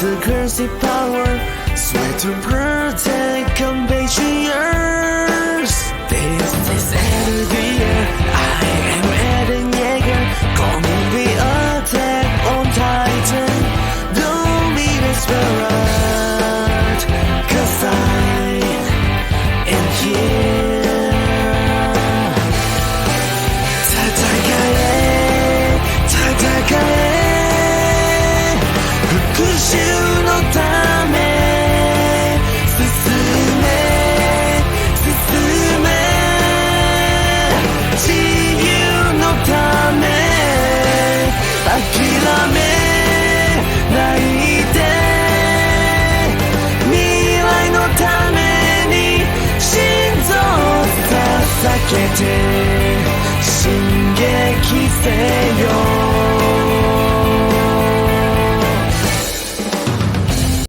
the crazy power, swear to protect compatriots. This is end of the year, I am Eden Yeager, gonna be attacked on Titan. Don't be desperate, cause I am here. 戦え復讐のため進め自由のため諦めないで未来のために心臓を捧げて